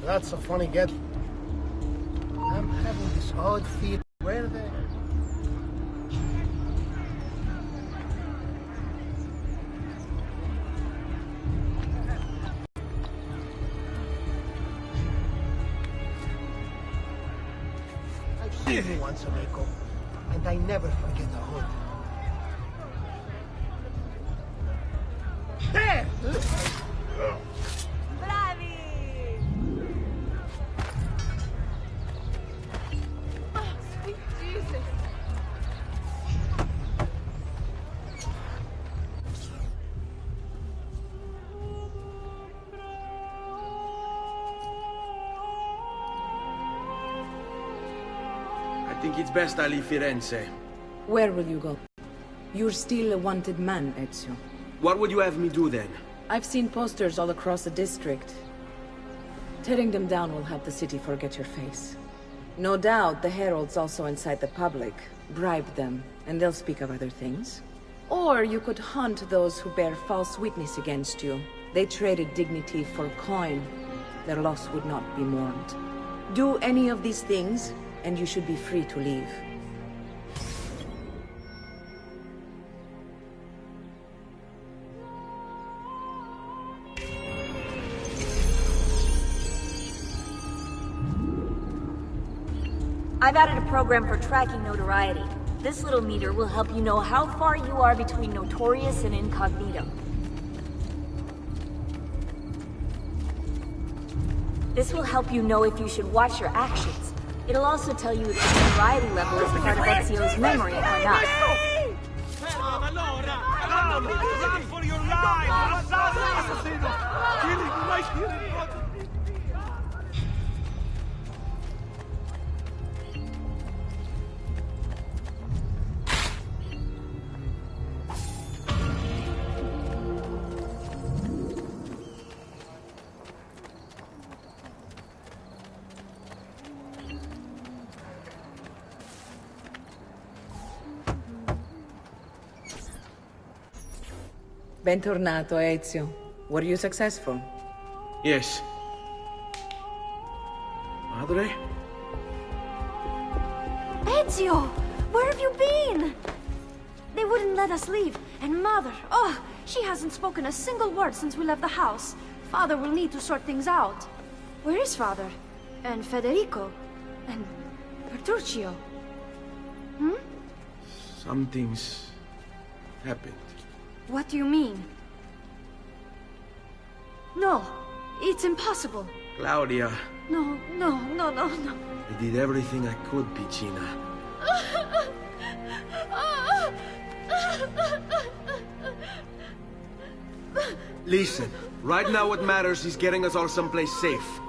That's a funny get. I'm having this odd feeling. Where they? I've seen you once, amico, and I never forget a hood. There! Bravi! Oh, sweet Jesus! I think it's best I leave Firenze. Where will you go? You're still a wanted man, Ezio. What would you have me do then? I've seen posters all across the district. Tearing them down will help the city forget your face. No doubt the heralds also incite the public. Bribe them, and they'll speak of other things. Or you could hunt those who bear false witness against you. They traded dignity for coin. Their loss would not be mourned. Do any of these things, and you should be free to leave. I've added a program for tracking notoriety. This little meter will help you know how far you are between notorious and incognito. This will help you know if you should watch your actions. It'll also tell you if the notoriety level is part of Ezio's memory or not. Run for your life! Bentornato, Ezio. Were you successful? Yes. Madre? Ezio! Where have you been? They wouldn't let us leave. And Mother, oh, she hasn't spoken a single word since we left the house. Father will need to sort things out. Where is Father? And Federico? And Petruccio? Hmm? Something's happened. What do you mean? No, it's impossible. Claudia. No. I did everything I could, Piccina. Listen, right now what matters is getting us all someplace safe.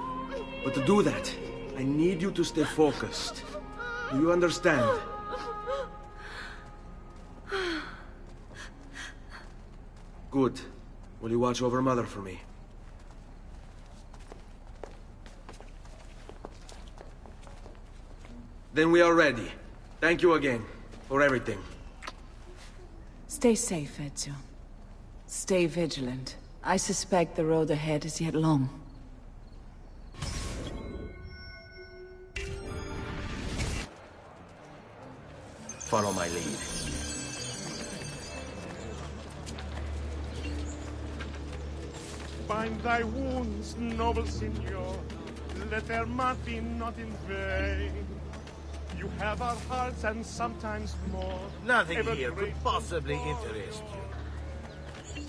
But to do that, I need you to stay focused. Do you understand? Good. Will you watch over Mother for me? Then we are ready. Thank you again for everything. Stay safe, Ezio. Stay vigilant. I suspect the road ahead is yet long. Follow my lead. Bind thy wounds, noble signor. Let their mirth be not in vain. You have our hearts and sometimes more. Nothing here could possibly interest you.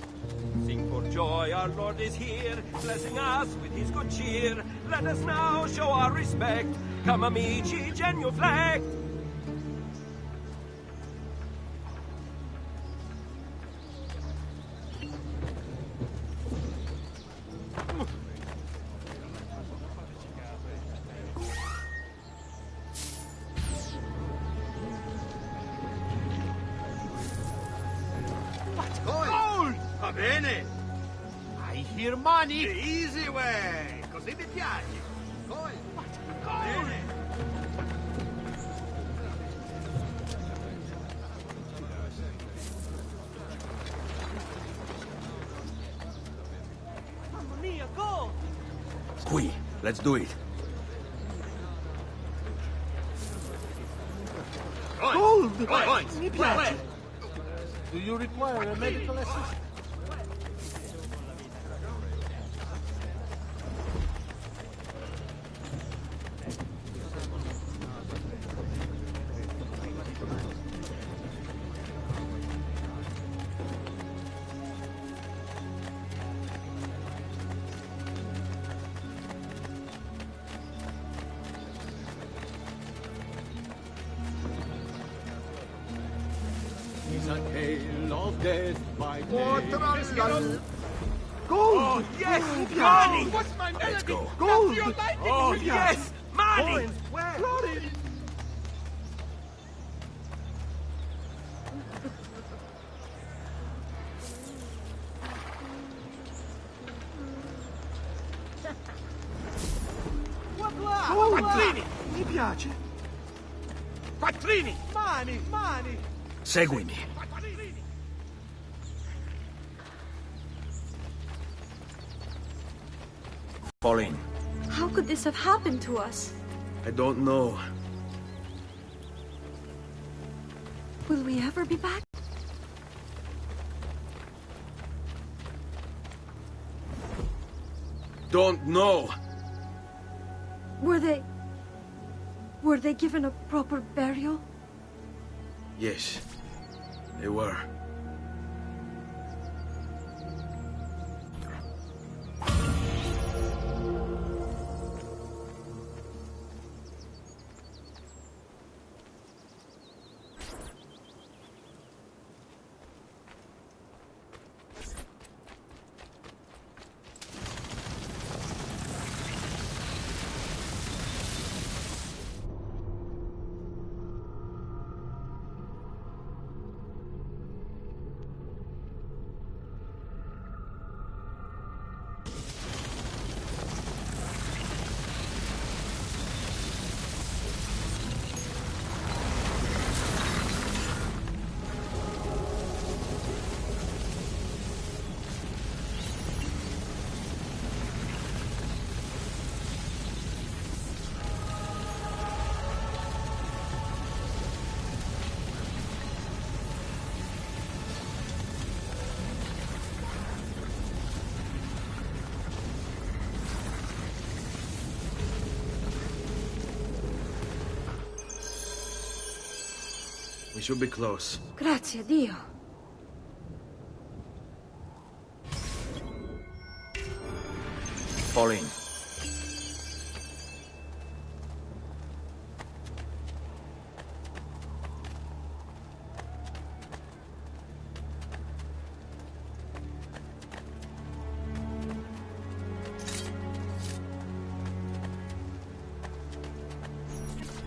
Sing for joy, our Lord is here, blessing us with his good cheer. Let us now show our respect. Come amici, genuflect. Va bene! I hear money! The easy way! Così mi piace! Poi! Va bene! Mamma mia, go! Qui. Let's do it. Gold! Mi piace. Do you require a medical assistant? A tale of death by Gold! Oh, yes! Money! Money! What's my melody? Let's go. Gold! Oh, yes! Money! Where? Quattrini! Mi piace! Quattrini! Mani! Seguimi. Fall in. How could this have happened to us? I don't know. Will we ever be back? Don't know. Were they given a proper burial? Yes, they were. We should be close. Grazie a Dio. Fall in.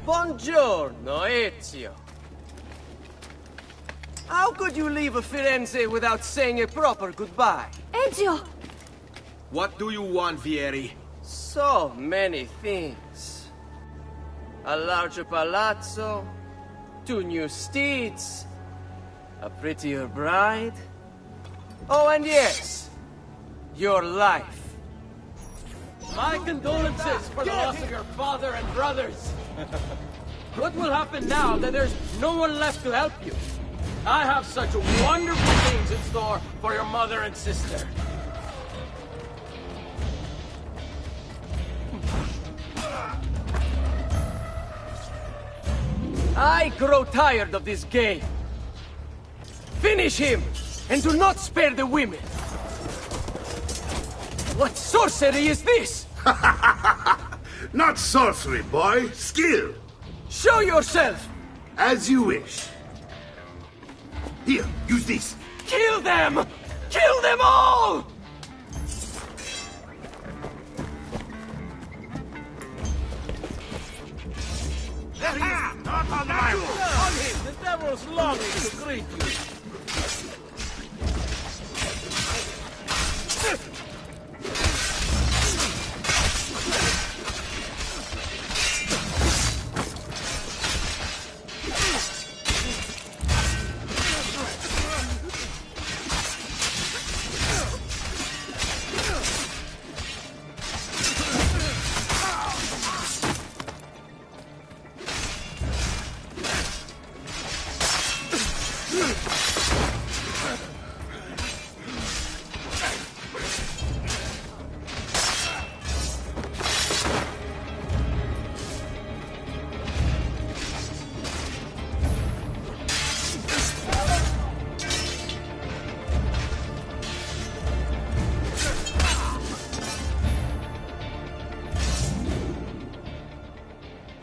Buongiorno, Ezio. How could you leave a Firenze without saying a proper goodbye? Ezio! What do you want, Vieri? So many things. A larger palazzo, 2 new steeds, a prettier bride. Oh, and yes, your life. My condolences for the loss of your father and brothers. What will happen now that there's no one left to help you? I have such wonderful things in store for your mother and sister. I grow tired of this game. Finish him, and do not spare the women. What sorcery is this? Not sorcery, boy. Skill. Show yourself! As you wish. Here, use this. Kill them! Kill them all! There he is! Not on my wall! On him! The devil's longing to greet you.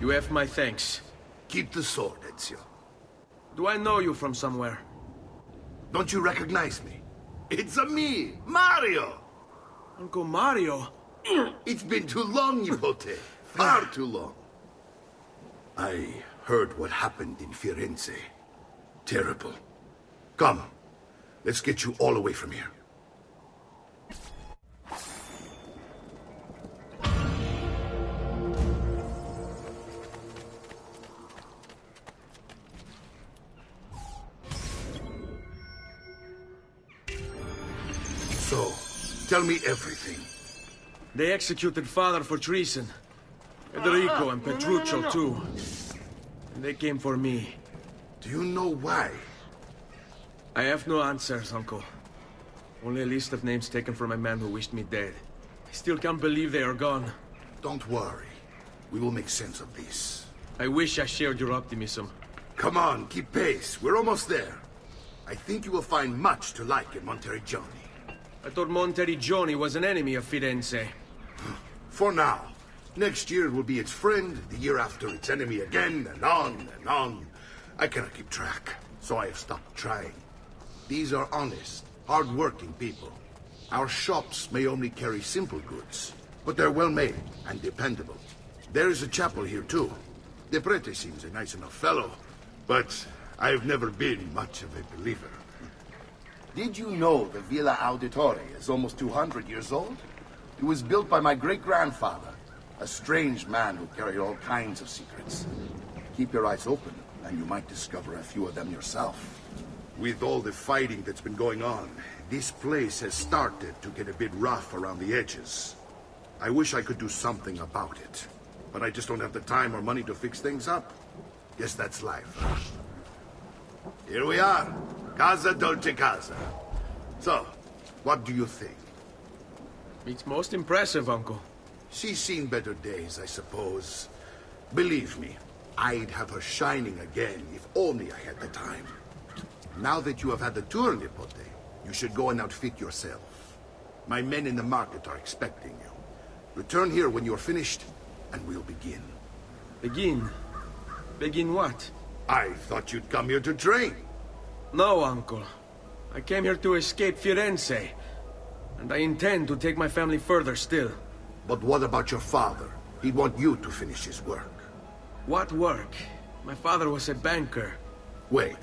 You have my thanks. Keep the sword, Ezio. Do I know you from somewhere? Don't you recognize me? It's me, Mario! Uncle Mario? It's been too long, Nipote. Far too long. I heard what happened in Firenze. Terrible. Come, let's get you all away from here. So, tell me everything. They executed father for treason. Federico and Petruccio, too. And they came for me. Do you know why? I have no answers, Uncle. Only a list of names taken from a man who wished me dead. I still can't believe they are gone. Don't worry. We will make sense of this. I wish I shared your optimism. Come on, keep pace. We're almost there. I think you will find much to like in Monteriggioni. I thought Monteriggioni was an enemy of Firenze. For now. Next year it will be its friend, the year after its enemy again, and on and on. I cannot keep track, so I have stopped trying. These are honest, hard-working people. Our shops may only carry simple goods, but they're well-made and dependable. There is a chapel here, too. The prete seems a nice enough fellow, but I've never been much of a believer. Did you know the Villa Auditore is almost 200 years old? It was built by my great-grandfather, a strange man who carried all kinds of secrets. Keep your eyes open, and you might discover a few of them yourself. With all the fighting that's been going on, this place has started to get a bit rough around the edges. I wish I could do something about it, but I just don't have the time or money to fix things up. Guess that's life. Here we are. Casa Dolce Casa. So, what do you think? It's most impressive, Uncle. She's seen better days, I suppose. Believe me, I'd have her shining again if only I had the time. Now that you have had the tour, Nipote, you should go and outfit yourself. My men in the market are expecting you. Return here when you're finished, and we'll begin. Begin? Begin what? I thought you'd come here to train. No, Uncle. I came here to escape Firenze. And I intend to take my family further still. But what about your father? He'd want you to finish his work. What work? My father was a banker. Wait,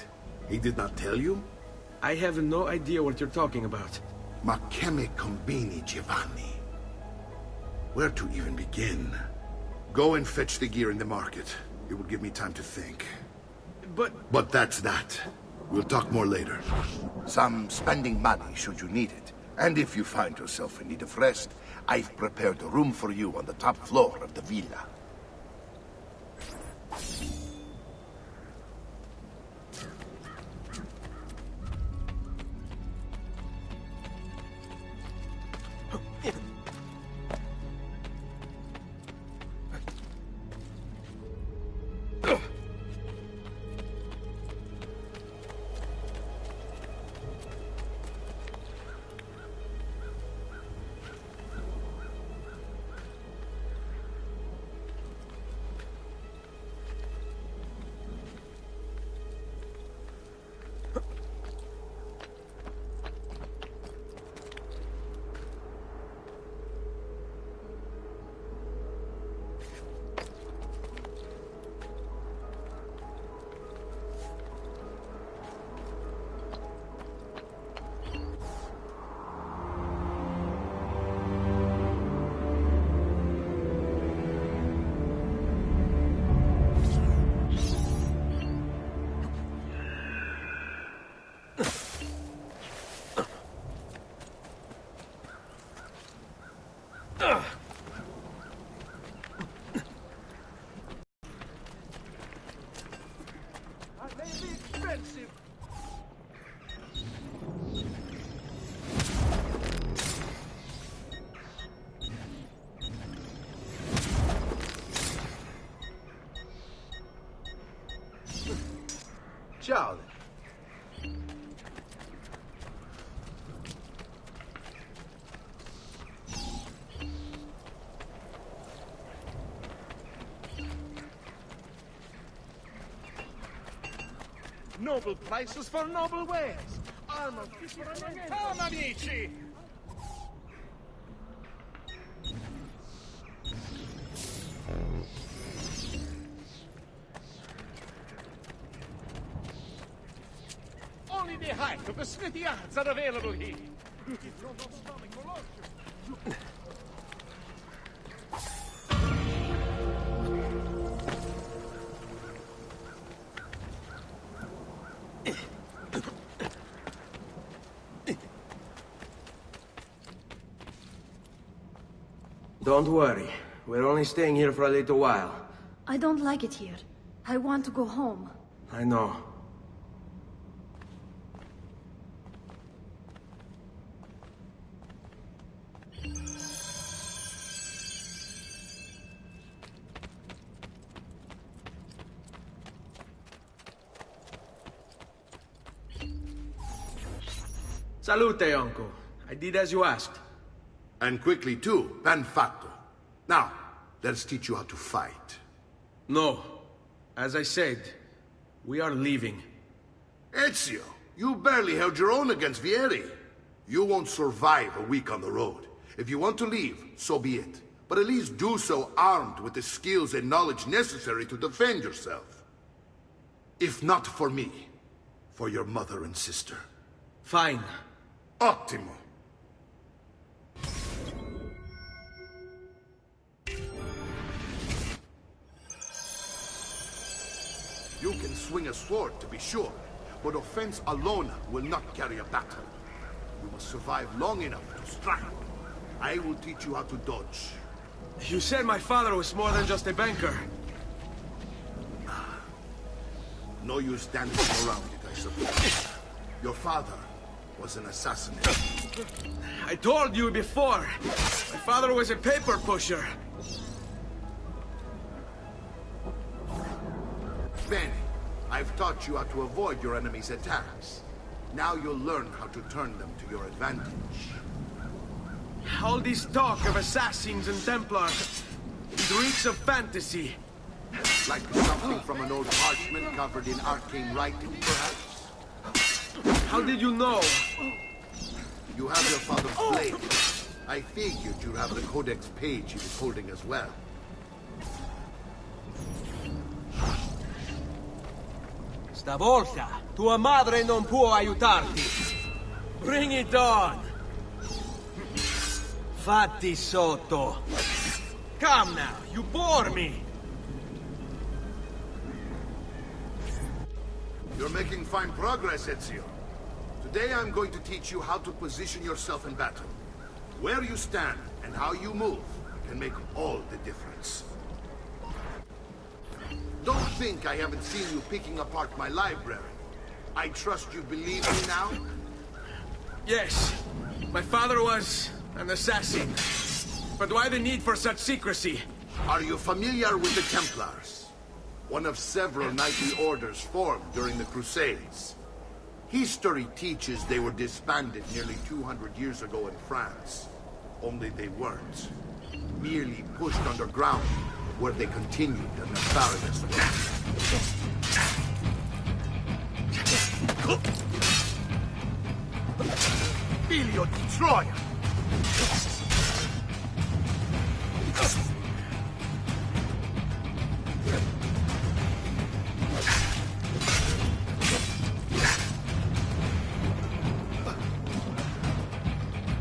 he did not tell you? I have no idea what you're talking about. Ma che me combini, Giovanni? Where to even begin? Go and fetch the gear in the market. It will give me time to think. But that's that. We'll talk more later. Some spending money should you need it. And if you find yourself in need of rest, I've prepared a room for you on the top floor of the villa. Noble prices for noble wares. Armor fit for a man. Come, amici! Only the height of the smithy arts are available here. Don't worry. We're only staying here for a little while. I don't like it here. I want to go home. I know. Salute, Uncle. I did as you asked. And quickly too, ben fatto. Now, let's teach you how to fight. No. As I said, we are leaving. Ezio, you barely held your own against Vieri. You won't survive a week on the road. If you want to leave, so be it. But at least do so armed with the skills and knowledge necessary to defend yourself. If not for me, for your mother and sister. Fine. Ottimo. You can swing a sword, to be sure, but offense alone will not carry a battle. You must survive long enough to strike. I will teach you how to dodge. You said my father was more than just a banker. No use dancing around it, I suppose. Your father was an assassin. I told you before. My father was a paper pusher. Bene, I've taught you how to avoid your enemy's attacks. Now you'll learn how to turn them to your advantage. All this talk of assassins and Templars, it reeks of fantasy. Like something from an old parchment covered in arcane writing, perhaps? How did you know? You have your father's blade. I figured you'd have the codex page he was holding as well. Stavolta, tua madre non può aiutarti. Bring it on. Fatti sotto. Come now, you bore me. You're making fine progress, Ezio. Today I'm going to teach you how to position yourself in battle. Where you stand and how you move can make all the difference. Don't think I haven't seen you picking apart my library. I trust you believe me now? Yes. My father was an assassin. But why the need for such secrecy? Are you familiar with the Templars? One of several knightly orders formed during the Crusades. History teaches they were disbanded nearly 200 years ago in France. Only they weren't. Merely pushed underground, where they continued a nefarious work. Figlio di Troia!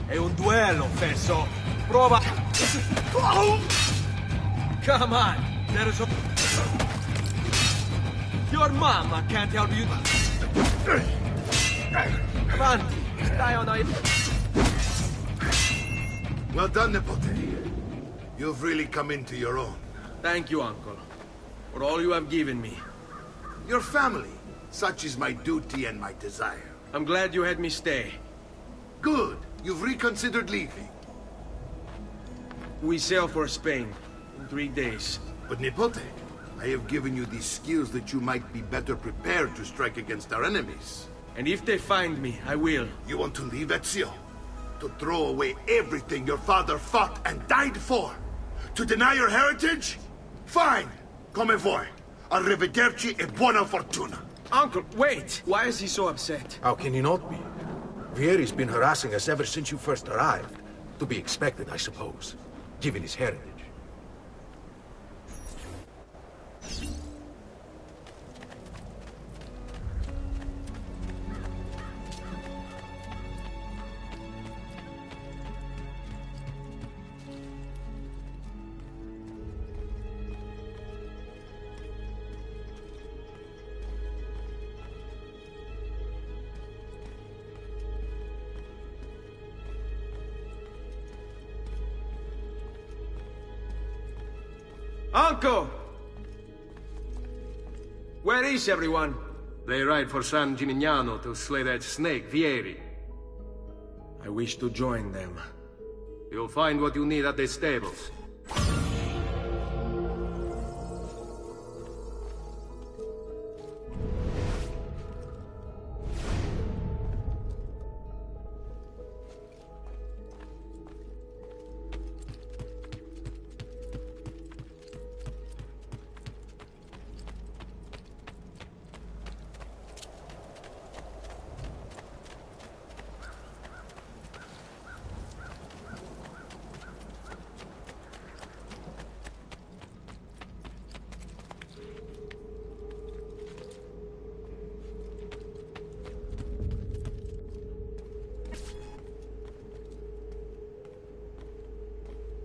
È un duello, Fesso. Prova. Come on, there is a... Your mama can't help you. Avanti, stai on a... Well done, Nipote. You've really come into your own. Thank you, Uncle, for all you have given me. Your family. Such is my duty and my desire. I'm glad you had me stay. Good. You've reconsidered leaving. We sail for Spain in 3 days. But Nipote, I have given you these skills that you might be better prepared to strike against our enemies. And if they find me, I will. You want to leave, Ezio? To throw away everything your father fought and died for? To deny your heritage? Fine! Come vuoi. Arrivederci e buona fortuna. Uncle, wait! Why is he so upset? How can he not be? Vieri's been harassing us ever since you first arrived. To be expected, I suppose, given his heritage. Uncle! Where is everyone? They ride for San Gimignano to slay that snake, Vieri. I wish to join them. You'll find what you need at the stables.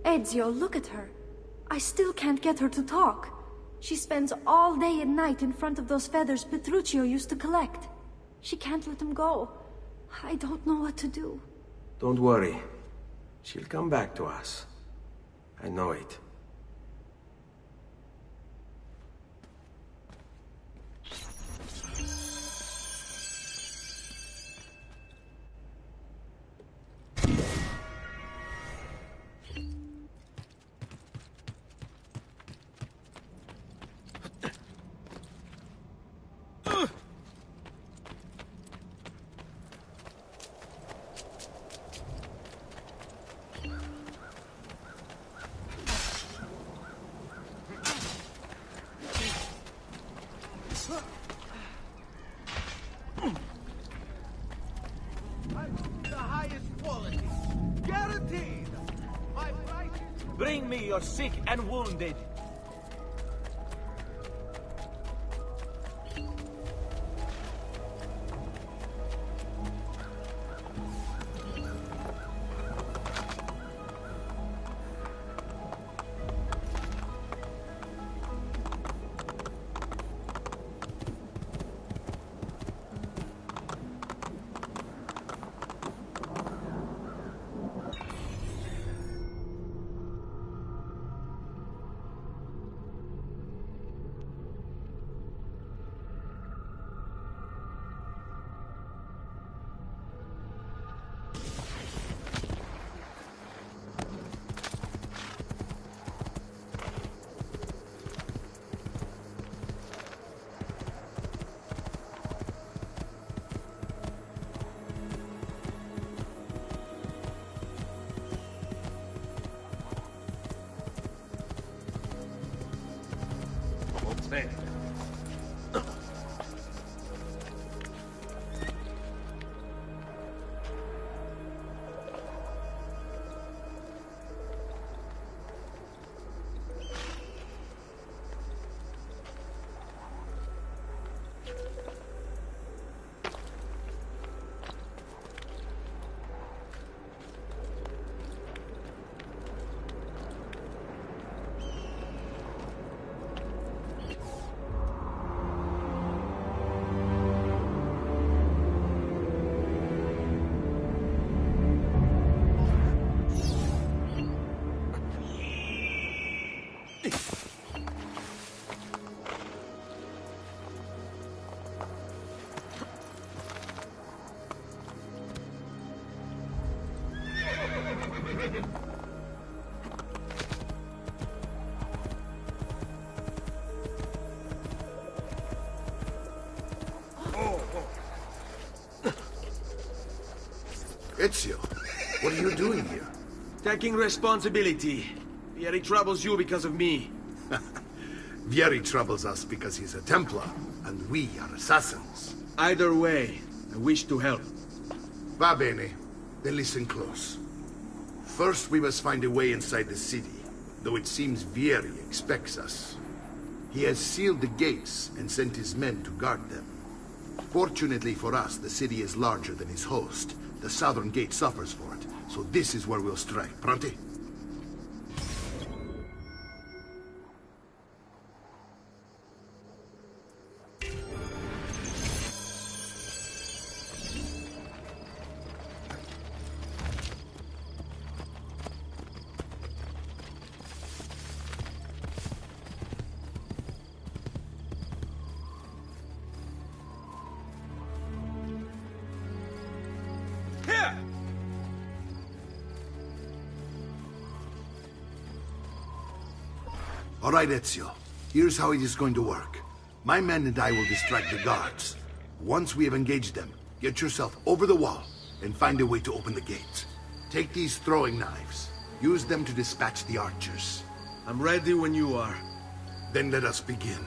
Ezio, look at her. I still can't get her to talk. She spends all day and night in front of those feathers Petruchio used to collect. She can't let them go. I don't know what to do. Don't worry. She'll come back to us. I know it. The highest quality. Guaranteed. My price. Bring me your sick and wounded. Ezio, what are you doing here? Taking responsibility. Vieri troubles you because of me. Vieri troubles us because he's a Templar, and we are assassins. Either way, I wish to help. Va bene. Then listen close. First, we must find a way inside the city, though it seems Vieri expects us. He has sealed the gates and sent his men to guard them. Fortunately for us, the city is larger than his host. The southern gate suffers for it, so this is where we'll strike. Pronti? All right, Ezio. Here's how it is going to work. My men and I will distract the guards. Once we have engaged them, get yourself over the wall and find a way to open the gates. Take these throwing knives. Use them to dispatch the archers. I'm ready when you are. Then let us begin.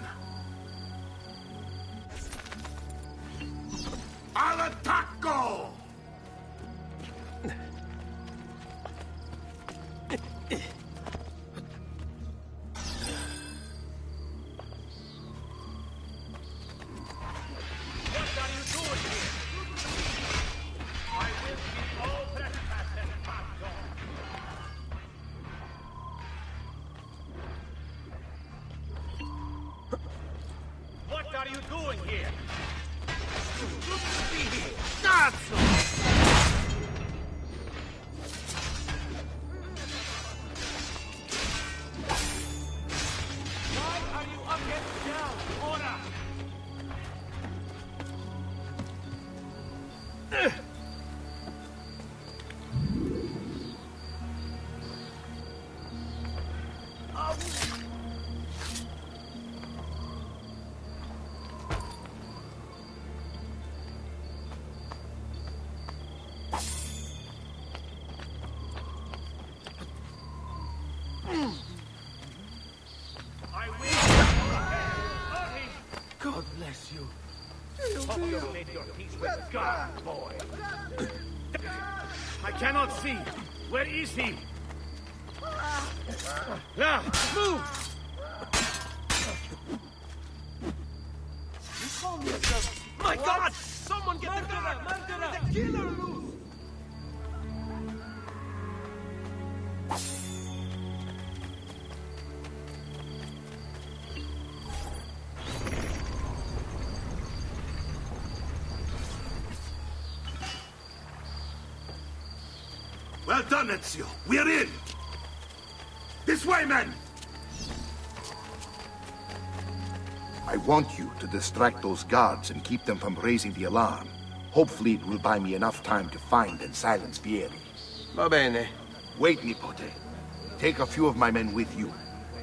Al attacco! What are you doing here? Why are you against down? Ora! God bless you. Hope you've made your peace with God, boy. I cannot see. Where is he? Now, move! My God! Someone get the guard! The killer loose! Well done, Ezio. We're in! This way, men! I want you to distract those guards and keep them from raising the alarm. Hopefully it will buy me enough time to find and silence Vieri. Va bene. Wait, Nipote. Take a few of my men with you,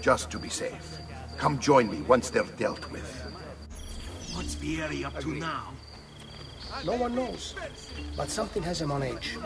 just to be safe. Come join me once they're dealt with. What's Vieri up to now? No one knows, but something has him on edge.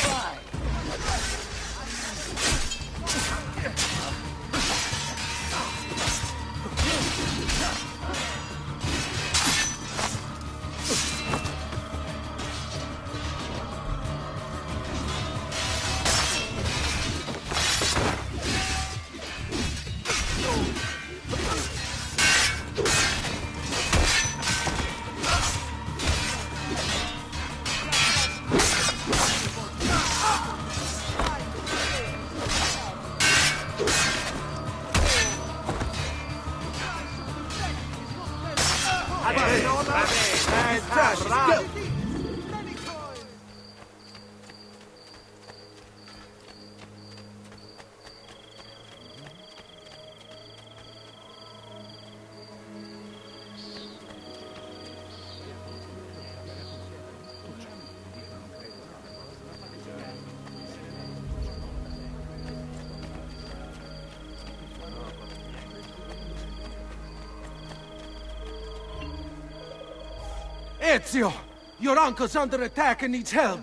Ezio! Your uncle's under attack and needs help.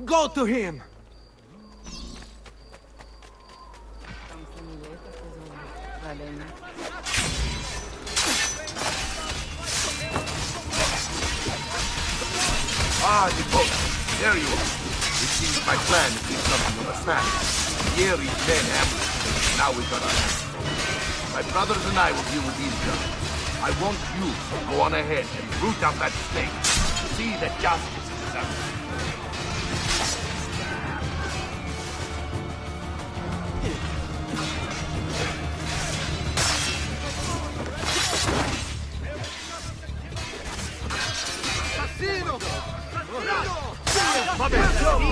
Go to him! Ah, the boat. There you are. It seems my plan is leave something of a snack. Yeri's men ambushed. Now we gotta act. My brothers and I will deal with these guys. I want you to go on ahead and root out that snake. See that justice is served.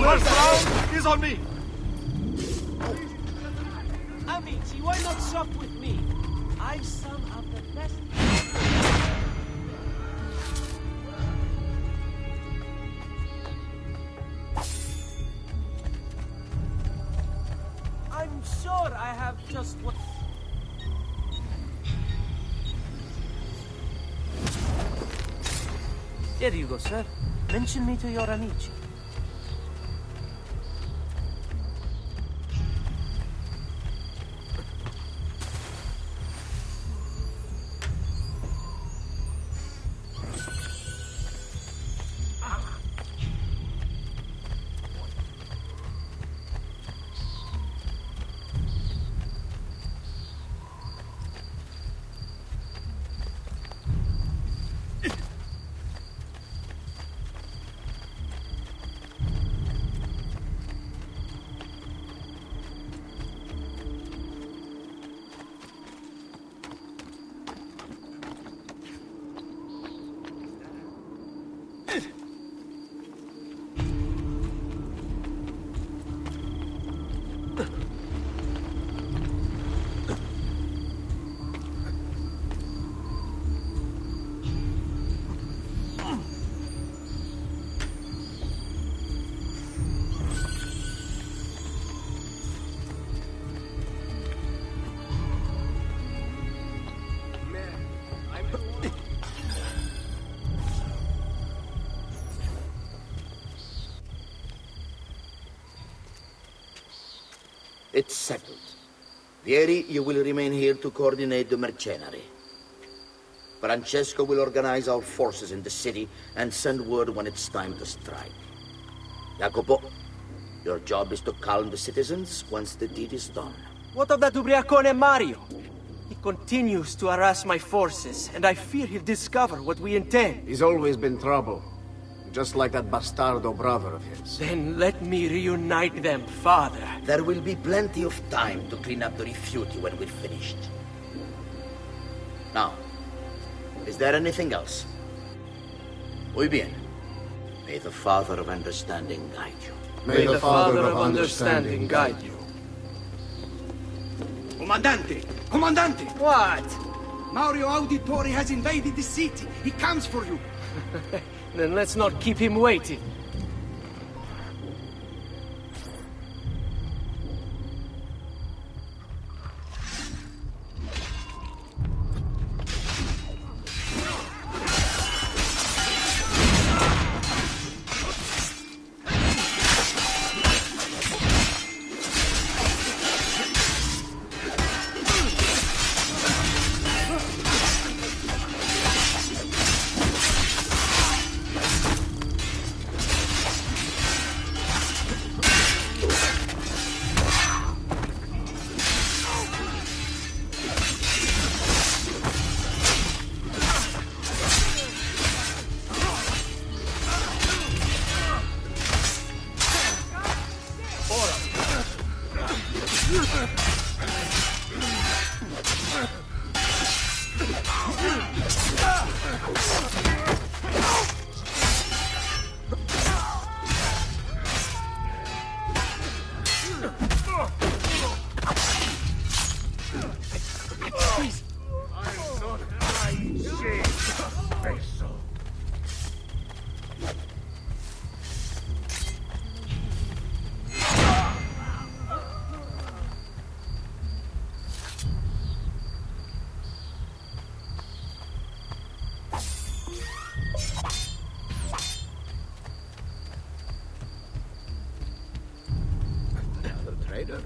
First round is on me! Amici, why not sup with me? I've some of the best... I'm sure I have just what... There you go, sir. Mention me to your amici. It's settled. Vieri, you will remain here to coordinate the mercenary. Francesco will organize our forces in the city and send word when it's time to strike. Jacopo, your job is to calm the citizens once the deed is done. What of that ubriacone Mario? He continues to harass my forces, and I fear he'll discover what we intend. He's always been trouble. Just like that bastardo brother of his. Then let me reunite them, father. There will be plenty of time to clean up the refuti when we're finished. Now, is there anything else? Muy bien. May the Father of Understanding guide you. May the Father of Understanding guide you. Comandante! Comandante! What? Mario Auditore has invaded the city. He comes for you. Then let's not keep him waiting.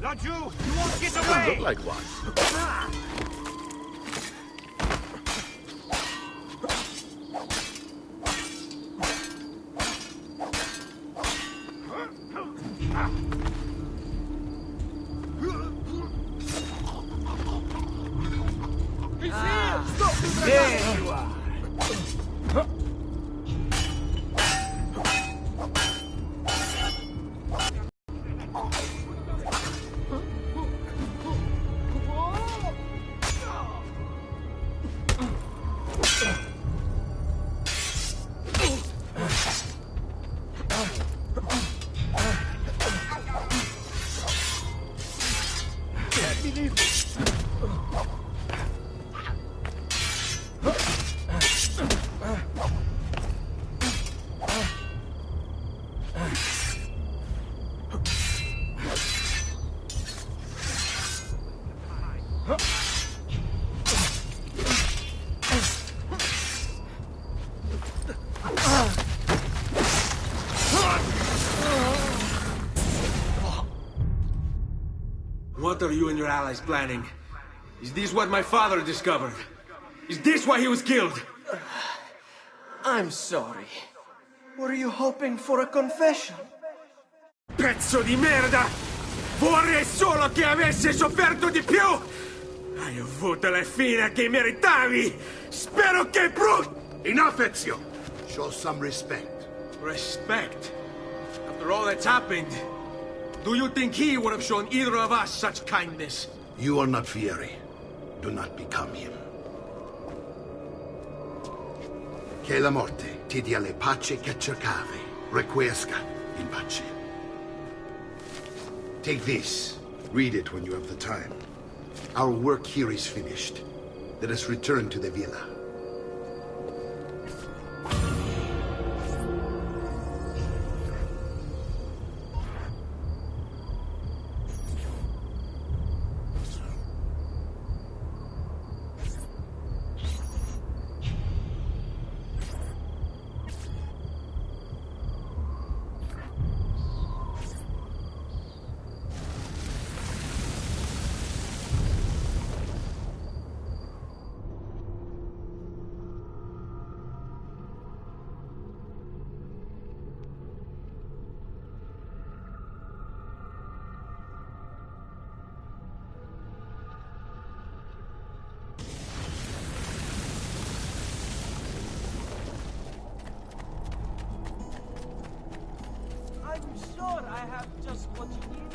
Not you! You won't get away! Look like one. There you are. What are you and your allies planning? Is this what my father discovered? Is this why he was killed? I'm sorry. Were you hoping for a confession? Pezzo di merda! Vorrei solo che avessi sofferto di più! Hai avuto la fine che meritavi! Spero che Enough, Ezio! Show some respect. Respect? After all that's happened, do you think he would have shown either of us such kindness? You are not Fieri. Do not become him. Che la morte ti dia le pace che cercavi. Requiesca in pace. Take this. Read it when you have the time. Our work here is finished. Let us return to the villa. I'm sure I have just what you need.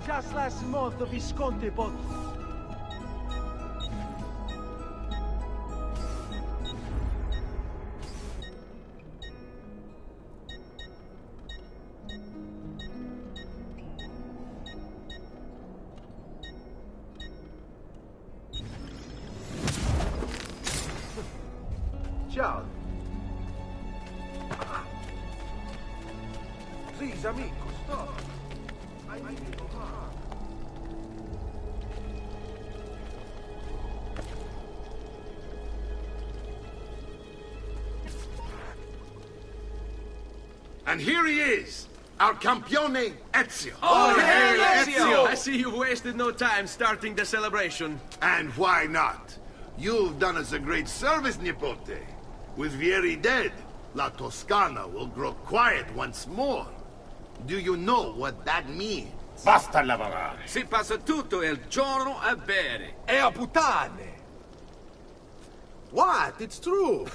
Just last month, the Visconti bought. Ciao. Please, amico, stop. I need to go home. And here he is, our campione Ezio. Oh, hey, Ezio! I see you've wasted no time starting the celebration. And why not? You've done us a great service, Nipote. With Vieri dead, La Toscana will grow quiet once more. Do you know what that means? Basta lavorare. Si passa tutto il giorno a bere. E a puttane. What? It's true.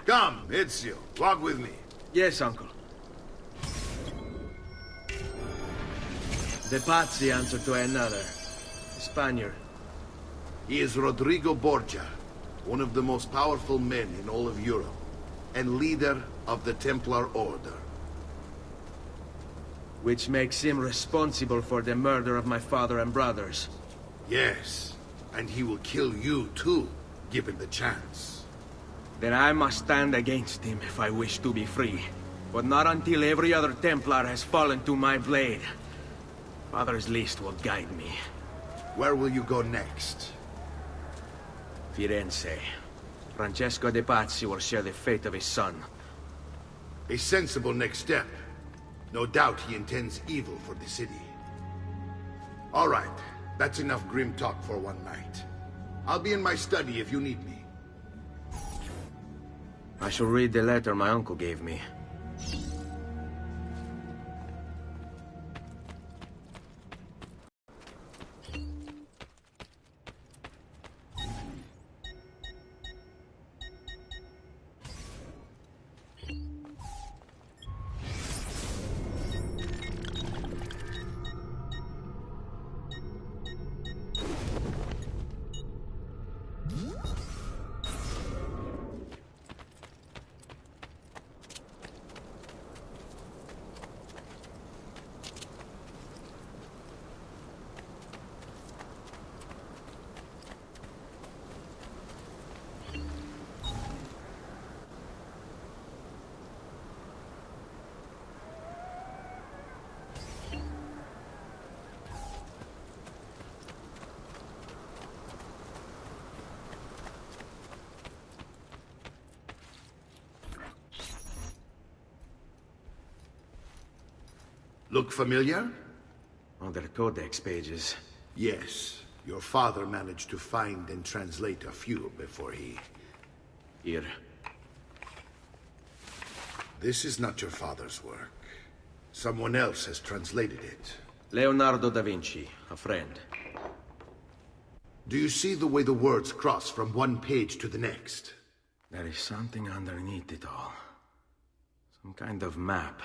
Come, Ezio, walk with me. Yes, uncle. The Pazzi answer to another. A Spaniard. He is Rodrigo Borgia, one of the most powerful men in all of Europe, and leader of the Templar Order. Which makes him responsible for the murder of my father and brothers. Yes, and he will kill you too, given the chance. Then I must stand against him if I wish to be free. But not until every other Templar has fallen to my blade. Father's list will guide me. Where will you go next? Firenze. Francesco de Pazzi will share the fate of his son. A sensible next step. No doubt he intends evil for the city. All right, that's enough grim talk for one night. I'll be in my study if you need me. I shall read the letter my uncle gave me. Look familiar? Other codex pages. Yes. Your father managed to find and translate a few before he... Here. This is not your father's work. Someone else has translated it. Leonardo da Vinci, a friend. Do you see the way the words cross from one page to the next? There is something underneath it all. Some kind of map.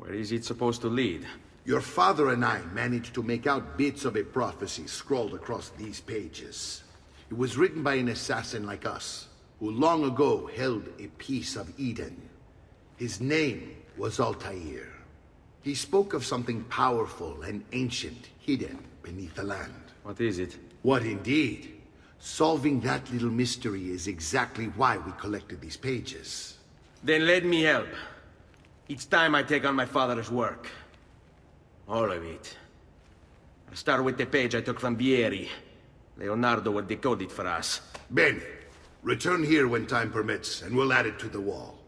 Where is it supposed to lead? Your father and I managed to make out bits of a prophecy scrawled across these pages. It was written by an assassin like us, who long ago held a piece of Eden. His name was Altair. He spoke of something powerful and ancient hidden beneath the land. What is it? What indeed? Solving that little mystery is exactly why we collected these pages. Then let me help. Each time I take on my father's work. All of it. I'll start with the page I took from Vieri. Leonardo will decode it for us. Bene. Return here when time permits, and we'll add it to the wall.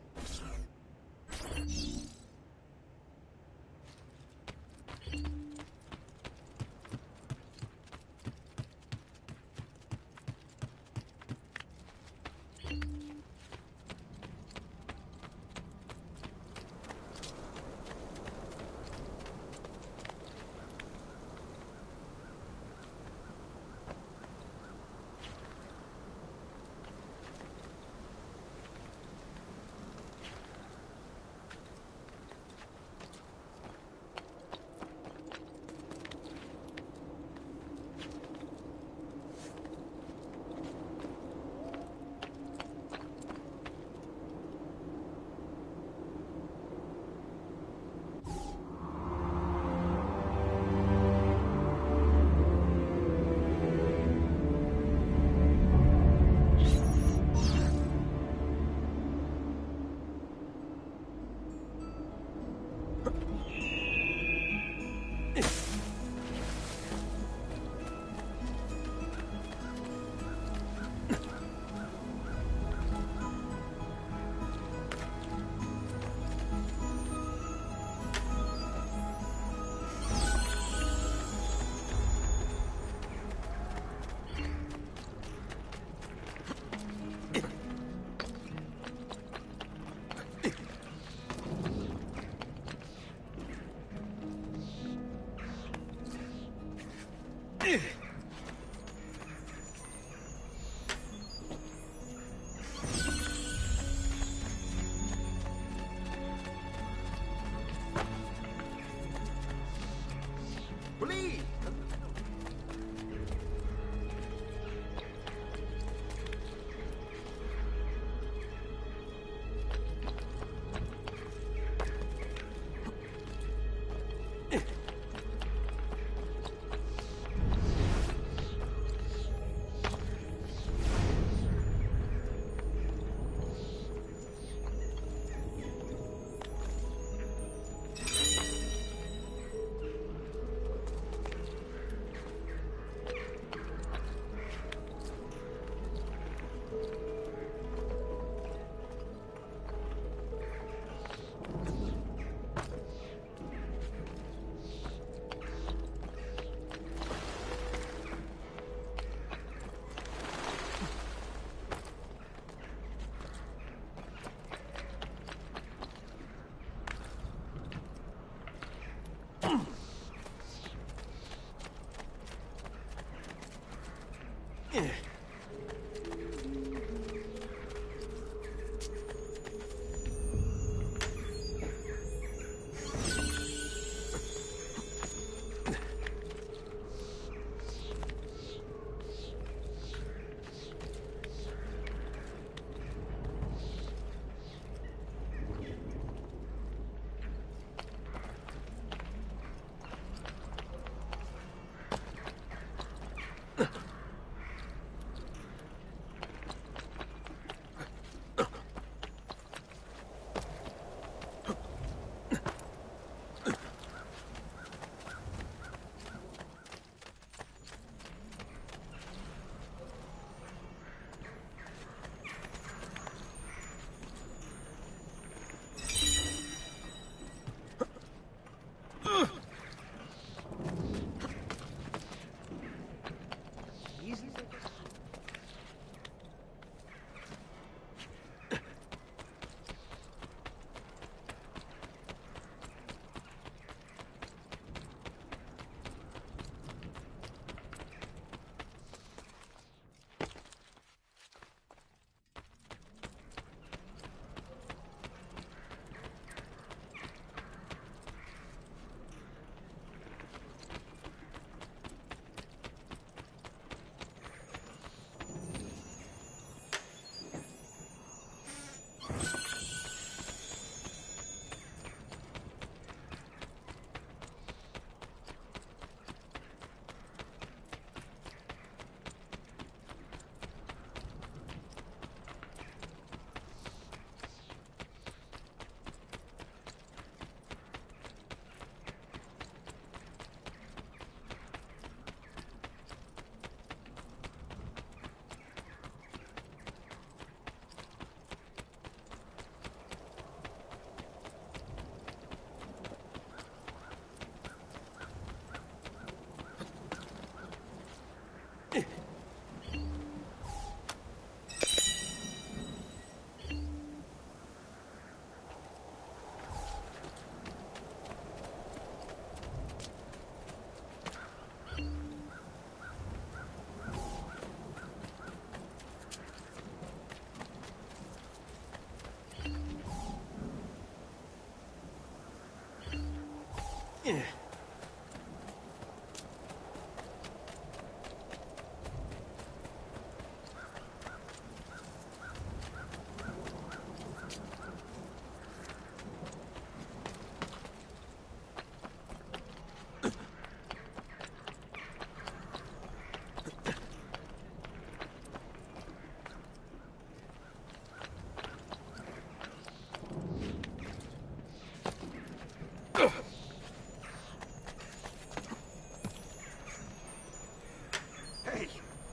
Hey,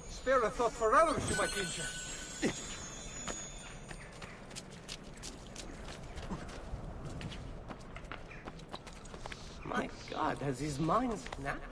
spare a thought for others you might injure. My God, has his mind snapped?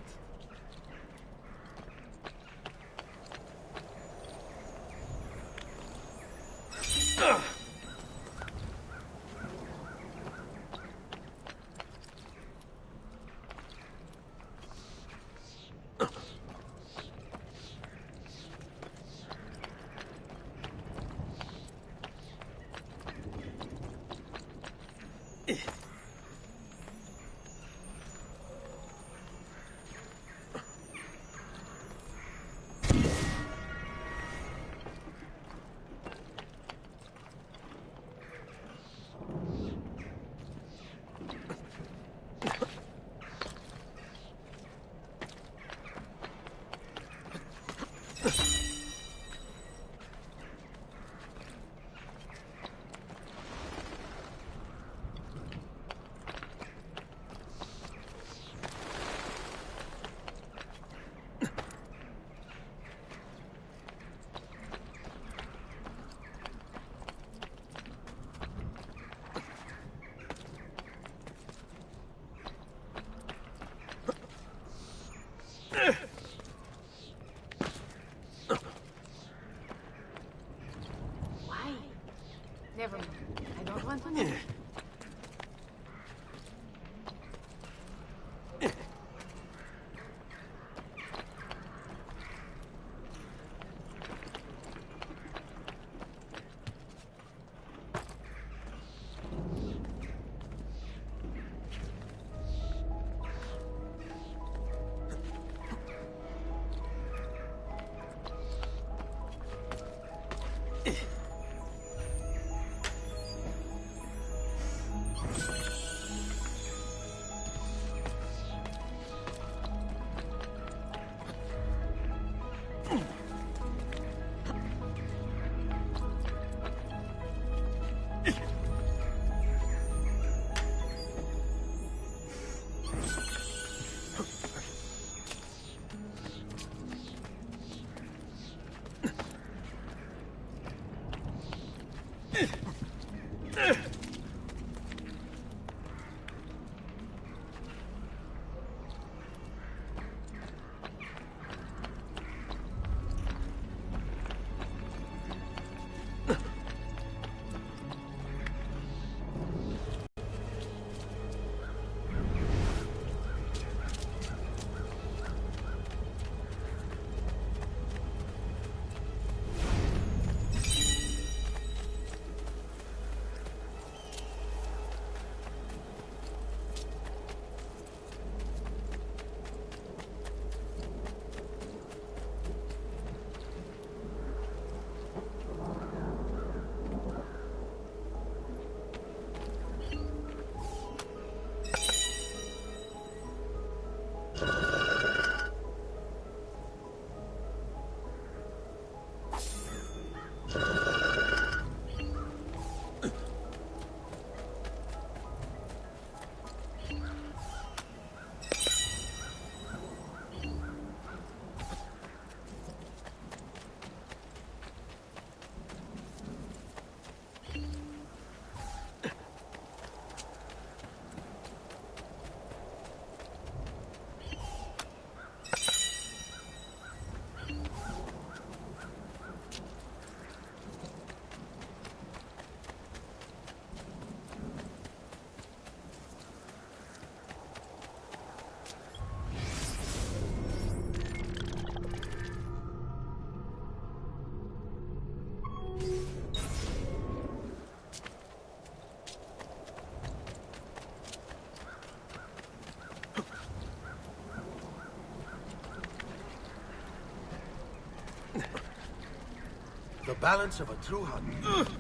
The balance of a true hunter.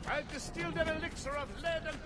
I'll distill their elixir of lead and...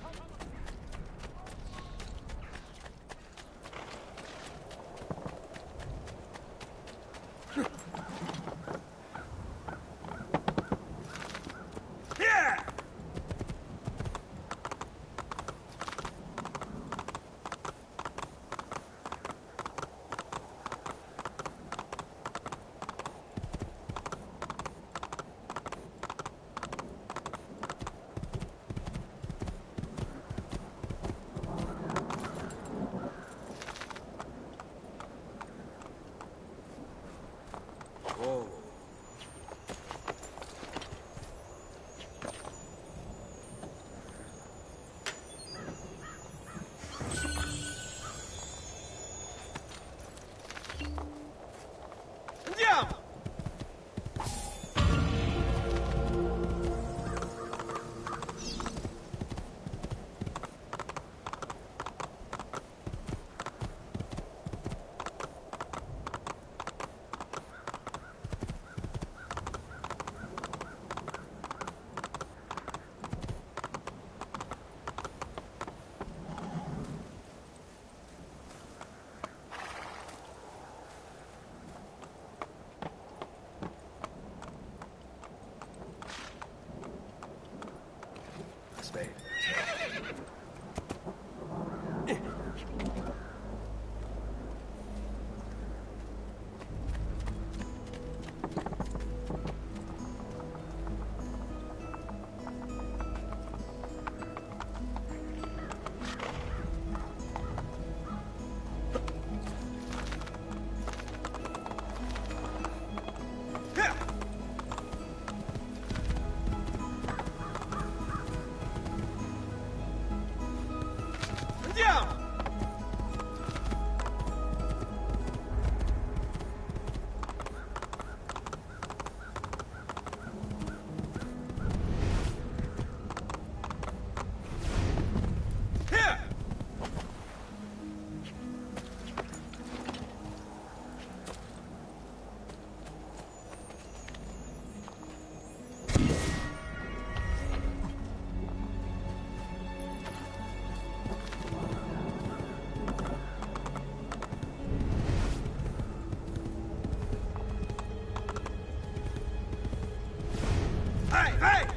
Andiamo! Spade. Andiamo! Hey, hey!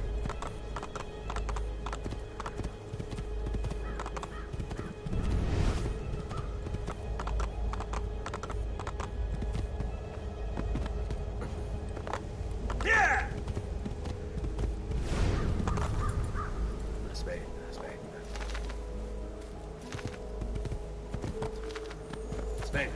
Yeah! Spade. Spade. Spade.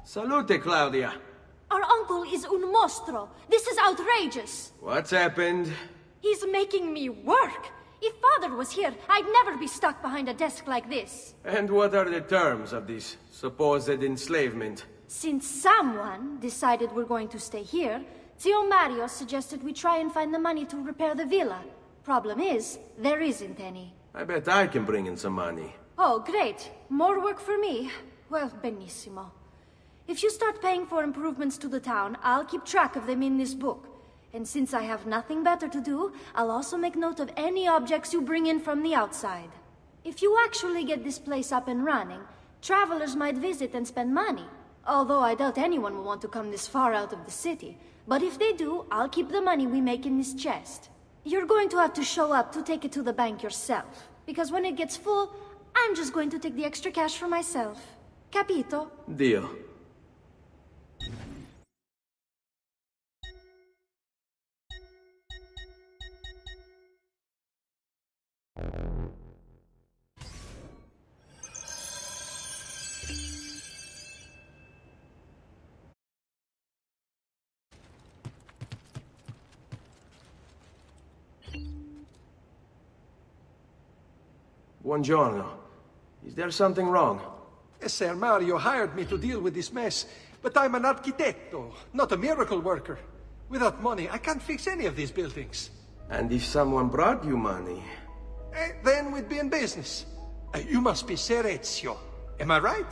Salute, Claudia. Our uncle is un mostro. This is outrageous. What's happened? He's making me work. If Father was here, I'd never be stuck behind a desk like this. And what are the terms of this supposed enslavement? Since someone decided we're going to stay here, Zio Mario suggested we try and find the money to repair the villa. Problem is, there isn't any. I bet I can bring in some money. Oh, great. More work for me. Well, benissimo. If you start paying for improvements to the town, I'll keep track of them in this book. And since I have nothing better to do, I'll also make note of any objects you bring in from the outside. If you actually get this place up and running, travelers might visit and spend money. Although I doubt anyone will want to come this far out of the city. But if they do, I'll keep the money we make in this chest. You're going to have to show up to take it to the bank yourself. Because when it gets full, I'm just going to take the extra cash for myself. Capito? Deal. Buongiorno. Is there something wrong? Ser Mario hired me to deal with this mess, but I'm an architetto, not a miracle worker. Without money, I can't fix any of these buildings. And if someone brought you money? Then we'd be in business. You must be Ser Ezio. Am I right?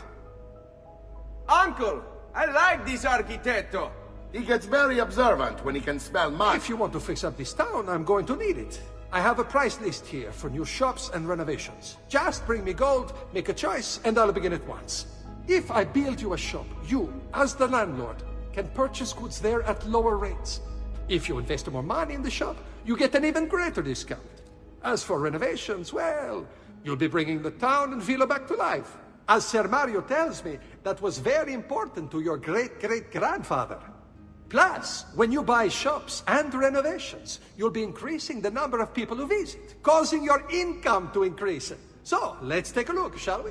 Uncle! I like this architetto! He gets very observant when he can smell mud. If you want to fix up this town, I'm going to need it. I have a price list here for new shops and renovations. Just bring me gold, make a choice, and I'll begin at once. If I build you a shop, you, as the landlord, can purchase goods there at lower rates. If you invest more money in the shop, you get an even greater discount. As for renovations, well, you'll be bringing the town and villa back to life. As Ser Mario tells me, that was very important to your great-great-grandfather. Plus, when you buy shops and renovations, you'll be increasing the number of people who visit, causing your income to increase. So, let's take a look, shall we?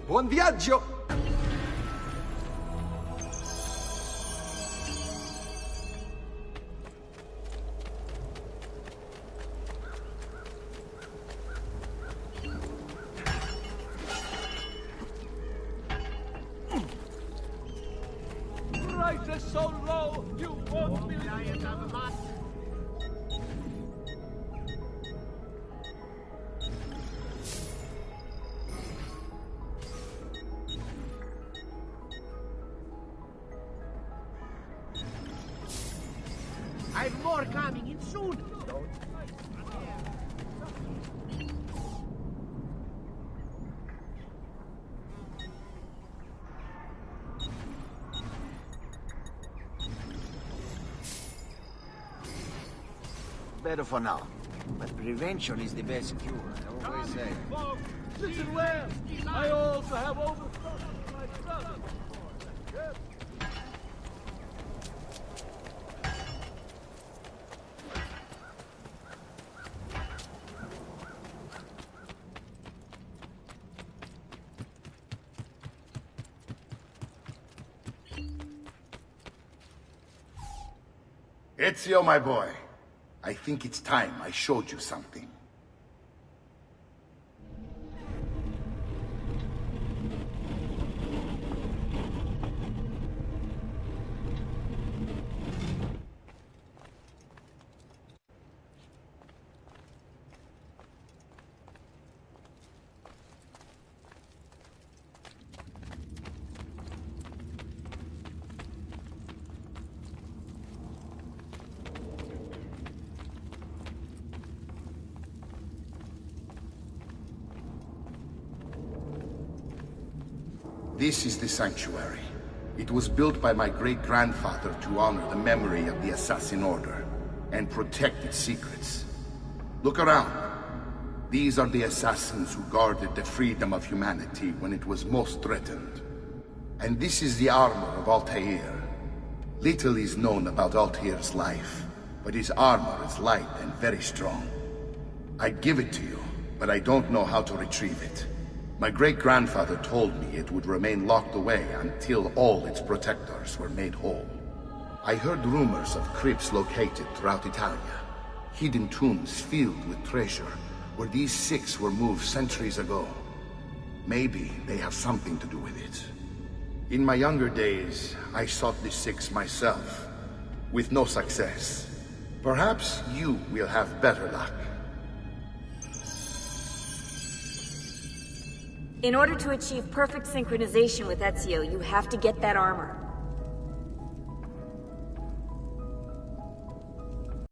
Buon viaggio! Price is so low, you won't believe it. I've more coming in soon. Better for now. But prevention is the best cure, I always say. Listen well. I also have overstock my brother. Ezio, my boy, I think it's time I showed you something. This is the sanctuary. It was built by my great-grandfather to honor the memory of the Assassin Order and protect its secrets. Look around. These are the assassins who guarded the freedom of humanity when it was most threatened. And this is the armor of Altair. Little is known about Altair's life, but his armor is light and very strong. I'd give it to you, but I don't know how to retrieve it. My great-grandfather told me it would remain locked away until all its protectors were made whole. I heard rumors of crypts located throughout Italia, hidden tombs filled with treasure, where these six were moved centuries ago. Maybe they have something to do with it. In my younger days, I sought the six myself, with no success. Perhaps you will have better luck. In order to achieve perfect synchronization with Ezio, you have to get that armor.